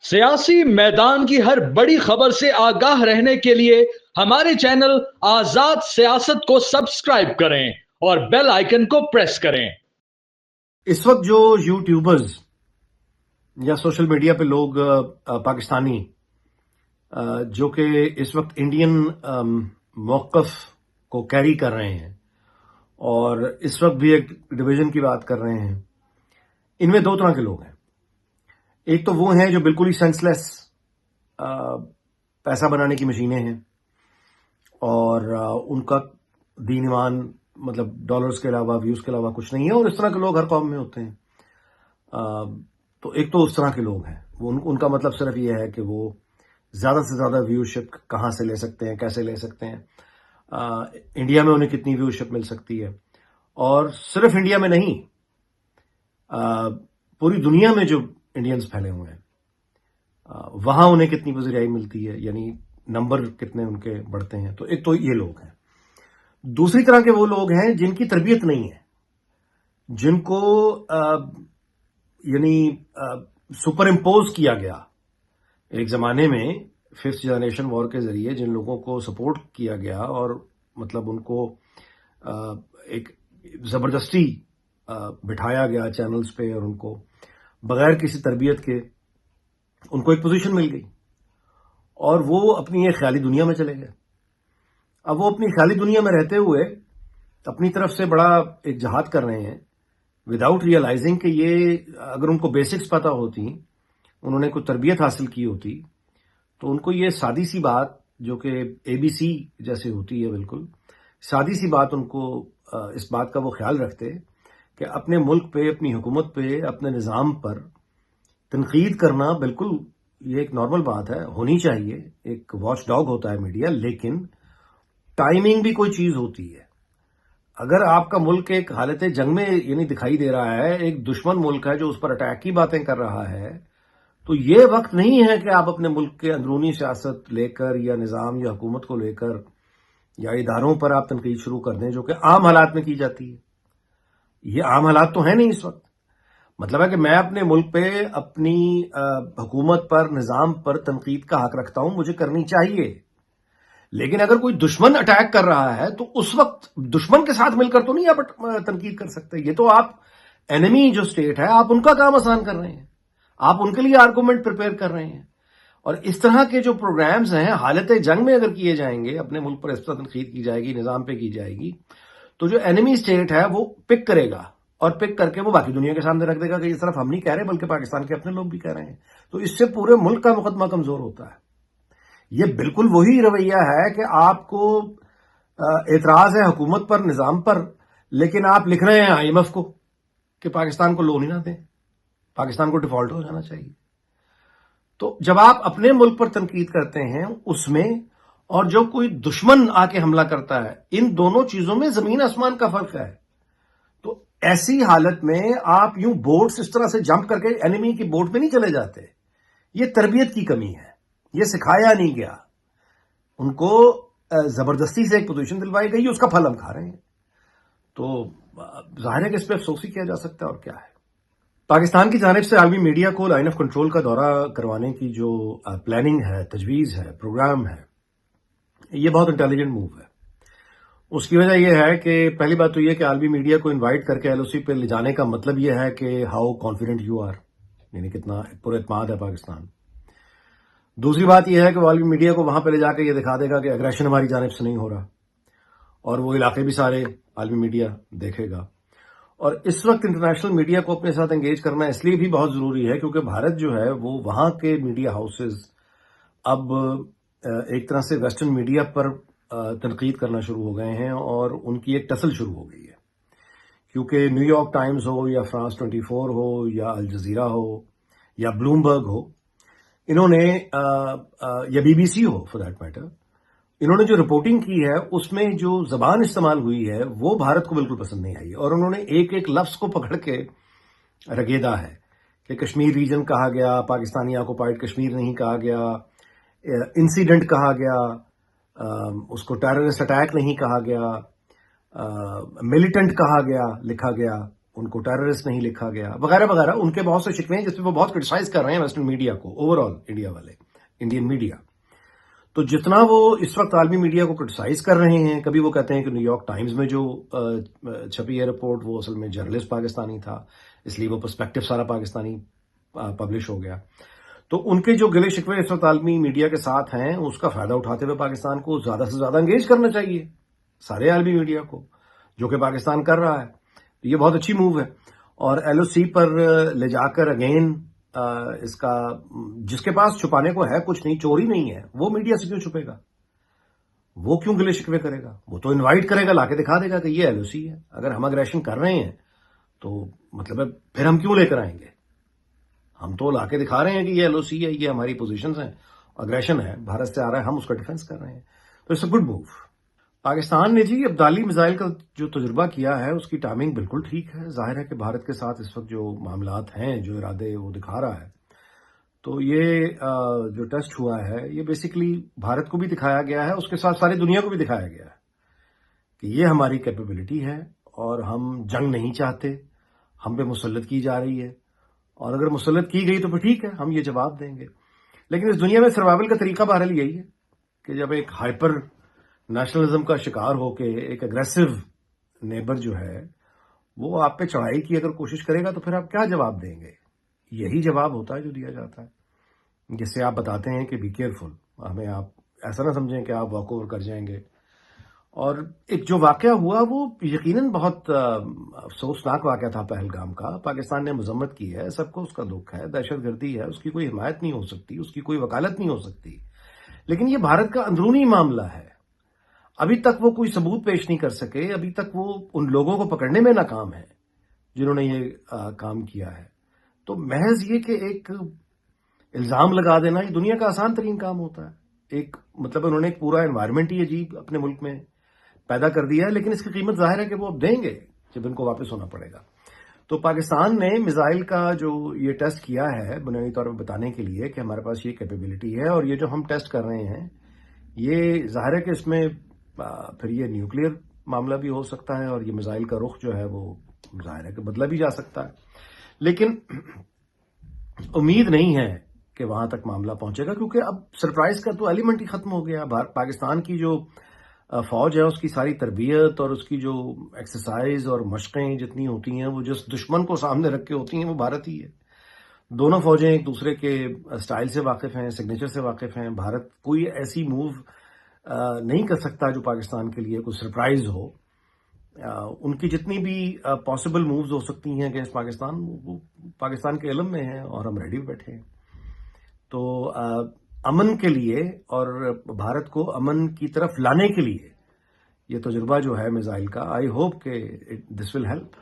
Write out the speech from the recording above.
सियासी मैदान की हर बड़ी खबर से आगाह रहने के लिए हमारे चैनल आजाद सियासत को सब्सक्राइब करें और बेल आइकन को प्रेस करें। इस वक्त जो यूट्यूबर्स या सोशल मीडिया पे लोग पाकिस्तानी जो कि इस वक्त इंडियन मौक़िफ़ को कैरी कर रहे हैं और इस वक्त भी एक डिवीज़न की बात कर रहे हैं, इनमें दो तरह के लोग हैं। एक तो वो हैं जो बिल्कुल ही सेंसलेस पैसा बनाने की मशीनें हैं और उनका दीन ईमान मतलब डॉलर्स के अलावा व्यूज़ के अलावा कुछ नहीं है, और इस तरह के लोग हर कौम में होते हैं। तो एक तो उस तरह के लोग हैं, वो उनका मतलब सिर्फ ये है कि वो ज़्यादा से ज़्यादा व्यूशिप कहाँ से ले सकते हैं, कैसे ले सकते हैं, इंडिया में उन्हें कितनी व्यूशिप मिल सकती है, और सिर्फ इंडिया में नहीं पूरी दुनिया में जो इंडियंस फैले हुए हैं वहाँ उन्हें कितनी पज़ीराई मिलती है, यानी नंबर कितने उनके बढ़ते हैं। तो एक तो ये लोग हैं। दूसरी तरह के वो लोग हैं जिनकी तरबियत नहीं है, जिनको यानी सुपर इम्पोज किया गया एक ज़माने में फिफ्थ जनरेशन वॉर के ज़रिए, जिन लोगों को सपोर्ट किया गया और मतलब उनको एक ज़बरदस्ती बिठाया गया चैनल्स पे और उनको बगैर किसी तरबियत के उनको एक पोजीशन मिल गई और वो अपनी एक ख्याली दुनिया में चले गए। अब वो अपनी ख्याली दुनिया में रहते हुए अपनी तरफ से बड़ा एक जहाद कर रहे हैं विदाउट रियलाइजिंग कि ये अगर उनको बेसिक्स पता होती, उन्होंने कोई तरबियत हासिल की होती, तो उनको ये सादी सी बात जो कि ABC जैसे होती है, बिल्कुल सादी सी बात, उनको इस बात का वो ख्याल रखते कि अपने मुल्क पे, अपनी हुकूमत पे, अपने निज़ाम पर तनकीद करना बिल्कुल ये एक नॉर्मल बात है, होनी चाहिए। एक वॉच डॉग होता है मीडिया, लेकिन टाइमिंग भी कोई चीज़ होती है। अगर आपका मुल्क एक हालत जंग में यानी दिखाई दे रहा है, एक दुश्मन मुल्क है जो उस पर अटैक की बातें कर रहा है, तो ये वक्त नहीं है कि आप अपने मुल्क के अंदरूनी सियासत लेकर या निज़ाम या हुकूमत को लेकर या इदारों पर आप तनकीद शुरू कर दें, जो कि आम हालात में की जाती है। ये आम हालात तो है नहीं इस वक्त। मतलब है कि मैं अपने मुल्क पे, अपनी हुकूमत पर, निज़ाम पर तनकीद का हक रखता हूं, मुझे करनी चाहिए। लेकिन अगर कोई दुश्मन अटैक कर रहा है तो उस वक्त दुश्मन के साथ मिलकर तो नहीं आप तनकीद कर सकते। ये तो आप एनिमी जो स्टेट है, आप उनका काम आसान कर रहे हैं, आप उनके लिए आर्गूमेंट प्रिपेयर कर रहे हैं। और इस तरह के जो प्रोग्राम्स हैं हालत जंग में अगर किए जाएंगे, अपने मुल्क पर इस तरह तनकीद की जाएगी, निज़ाम पे की जाएगी, तो जो एनिमी स्टेट है वो पिक करेगा और पिक करके वो बाकी दुनिया के सामने रख देगा कि ये सिर्फ हम नहीं कह रहे बल्कि पाकिस्तान के अपने लोग भी कह रहे हैं। तो इससे पूरे मुल्क का मुकदमा कमजोर होता है। ये बिल्कुल वही रवैया है कि आपको एतराज है हुकूमत पर, निज़ाम पर, लेकिन आप लिख रहे हैं IMF को कि पाकिस्तान को लोन ही ना दें, पाकिस्तान को डिफॉल्ट हो जाना चाहिए। तो जब आप अपने मुल्क पर तनकीद करते हैं उसमें, और जो कोई दुश्मन आके हमला करता है, इन दोनों चीजों में जमीन आसमान का फर्क है। तो ऐसी हालत में आप यूं बोट्स इस तरह से जंप करके एनिमी की बोट पे नहीं चले जाते। ये तरबियत की कमी है, ये सिखाया नहीं गया। उनको जबरदस्ती से एक पोजीशन दिलवाई गई, उसका फल हम खा रहे हैं। तो जाहिर है कि इस पर अफसोस ही किया जा सकता है, और क्या है। पाकिस्तान की जानिब से आलमी मीडिया को लाइन ऑफ कंट्रोल का दौरा करवाने की जो प्लानिंग है, तजवीज़ है, प्रोग्राम है, ये बहुत इंटेलिजेंट मूव है। उसकी वजह यह है कि पहली बात तो यह कि आलमी मीडिया को इनवाइट करके LOC पे ले जाने का मतलब यह है कि हाउ कॉन्फिडेंट यू आर, यानी कितना पुरएतमाद है पाकिस्तान। दूसरी बात यह है कि वो आलमी मीडिया को वहां पर ले जाकर यह दिखा देगा कि एग्रेशन हमारी जानिब से नहीं हो रहा, और वो इलाके भी सारे आलमी मीडिया देखेगा। और इस वक्त इंटरनेशनल मीडिया को अपने साथ एंगेज करना इसलिए भी बहुत ज़रूरी है क्योंकि भारत जो है वो वहाँ के मीडिया हाउसेज अब एक तरह से वेस्टर्न मीडिया पर तनकीद करना शुरू हो गए हैं, और उनकी एक टसल शुरू हो गई है। क्योंकि न्यूयॉर्क टाइम्स हो या फ्रांस 24 हो या अल जजीरा हो या ब्लूमबर्ग हो, इन्होंने या BBC हो फॉर दैट मैटर, इन्होंने जो रिपोर्टिंग की है उसमें जो जबान इस्तेमाल हुई है वो भारत को बिल्कुल पसंद नहीं आई, और उन्होंने एक एक लफ्ज को पकड़ के रगेदा है कि कश्मीर रीजन कहा गया, पाकिस्तानी ऑक्युपाइड कश्मीर नहीं कहा गया, इंसिडेंट कहा गया, उसको टेररिस्ट अटैक नहीं कहा गया, मिलिटेंट कहा गया, लिखा गया, ان کو ٹیررسٹ نہیں لکھا گیا وغیرہ وغیرہ. ان کے بہت سے شکوے ہیں جس پہ وہ بہت کرٹیسائز کر رہے ہیں ویسٹرن میڈیا کو، اوور آل انڈیا والے، انڈین میڈیا. تو جتنا وہ اس وقت عالمی میڈیا کو کرٹیسائز کر رہے ہیں، کبھی وہ کہتے ہیں کہ نیو یارک ٹائمز میں جو چھپی ہے رپورٹ وہ اصل میں جرنلسٹ پاکستانی تھا، اس لیے وہ پرسپیکٹو سارا پاکستانی پبلش ہو گیا. تو ان کے جو گلے شکوے اس وقت عالمی میڈیا کے ساتھ ہیں، اس کا فائدہ اٹھاتے ہوئے پاکستان کو زیادہ سے زیادہ انگیج کرنا چاہیے، سارے عالمی میڈیا کو، جو کہ پاکستان کر رہا ہے. یہ بہت اچھی موو ہے. اور ایل او سی پر لے جا کر اگین اس کا، جس کے پاس چھپانے کو ہے کچھ نہیں، چوری نہیں ہے، وہ میڈیا سے کیوں چھپے گا؟ وہ کیوں گلے شکوے کرے گا؟ وہ تو انوائٹ کرے گا، لا کے دکھا دے گا کہ یہ ایل او سی ہے. اگر ہم اگریشن کر رہے ہیں تو مطلب ہے پھر ہم کیوں لے کر آئیں گے؟ ہم تو لا کے دکھا رہے ہیں کہ یہ ایل او سی ہے، یہ ہماری پوزیشنز ہیں، اگریشن ہے، بھارت سے آ رہا ہے، ہم اس کا ڈیفینس کر رہے ہیں. تو it's a good move. Pakistan نے جی ابدالی میزائل کا جو تجربہ کیا ہے اس کی ٹائمنگ بالکل ٹھیک ہے. ظاہر ہے کہ بھارت کے ساتھ اس وقت جو معاملات ہیں، جو ارادے وہ دکھا رہا ہے، تو یہ جو ٹیسٹ ہوا ہے یہ بیسیکلی بھارت کو بھی دکھایا گیا ہے، اس کے ساتھ ساری دنیا کو بھی دکھایا گیا ہے کہ یہ ہماری کیپیبلٹی ہے اور ہم جنگ نہیں چاہتے، ہم پہ مسلط کی جا رہی ہے، اور اگر مسلط کی گئی تو پھر ٹھیک ہے، ہم یہ جواب دیں گے. لیکن اس دنیا میں سروائیول کا طریقہ بہرحال یہی ہے کہ جب ایک ہائپر نیشنلزم کا شکار ہو کے ایک اگریسو نیبر جو ہے وہ آپ پہ چڑھائی کی اگر کوشش کرے گا تو پھر آپ کیا جواب دیں گے؟ یہی جواب ہوتا ہے جو دیا جاتا ہے، جس سے آپ بتاتے ہیں کہ بی کیئرفل، ہمیں آپ ایسا نہ سمجھیں کہ آپ واک اوور کر جائیں گے. اور ایک جو واقعہ ہوا وہ یقیناً بہت افسوسناک واقعہ تھا پہلگام کا. پاکستان نے مذمت کی ہے، سب کو اس کا دکھ ہے، دہشت گردی ہے، اس کی کوئی حمایت نہیں ہو سکتی، اس کی کوئی وکالت نہیں ہو سکتی. لیکن یہ بھارت کا اندرونی معاملہ ہے. ابھی تک وہ کوئی ثبوت پیش نہیں کر سکے، ابھی تک وہ ان لوگوں کو پکڑنے میں ناکام ہیں جنہوں نے یہ کام کیا ہے. تو محض یہ کہ ایک الزام لگا دینا یہ دنیا کا آسان ترین کام ہوتا ہے. ایک مطلب انہوں نے ایک پورا انوائرمنٹ ہی عجیب اپنے ملک میں پیدا کر دیا ہے، لیکن اس کی قیمت ظاہر ہے کہ وہ اب دیں گے جب ان کو واپس ہونا پڑے گا. تو پاکستان نے میزائل کا جو یہ ٹیسٹ کیا ہے بنیادی طور پر بتانے کے لیے کہ ہمارے پاس یہ کیپیبلٹی ہے، اور یہ جو ہم ٹیسٹ کر رہے ہیں یہ ظاہر ہے کہ اس میں پھر یہ نیوکلیئر معاملہ بھی ہو سکتا ہے، اور یہ میزائل کا رخ جو ہے وہ ظاہر ہے کہ بدلا بھی جا سکتا ہے. لیکن امید نہیں ہے کہ وہاں تک معاملہ پہنچے گا، کیونکہ اب سرپرائز کا تو ایلیمنٹ ہی ختم ہو گیا. پاکستان کی جو فوج ہے اس کی ساری تربیت اور اس کی جو ایکسرسائز اور مشقیں جتنی ہوتی ہیں وہ جس دشمن کو سامنے رکھ کے ہوتی ہیں وہ بھارت ہی ہے. دونوں فوجیں ایک دوسرے کے سٹائل سے واقف ہیں، سگنیچر سے واقف ہیں. بھارت کوئی ایسی موو نہیں کر سکتا جو پاکستان کے لیے کوئی سرپرائز ہو. ان کی جتنی بھی پاسبل مووز ہو سکتی ہیں اگینسٹ پاکستان، وہ پاکستان کے علم میں ہیں اور ہم ریڈی بیٹھے ہیں. تو امن کے لیے اور بھارت کو امن کی طرف لانے کے لیے یہ تجربہ جو ہے میزائل کا، آئی ہوپ کہ دس ول ہیلپ.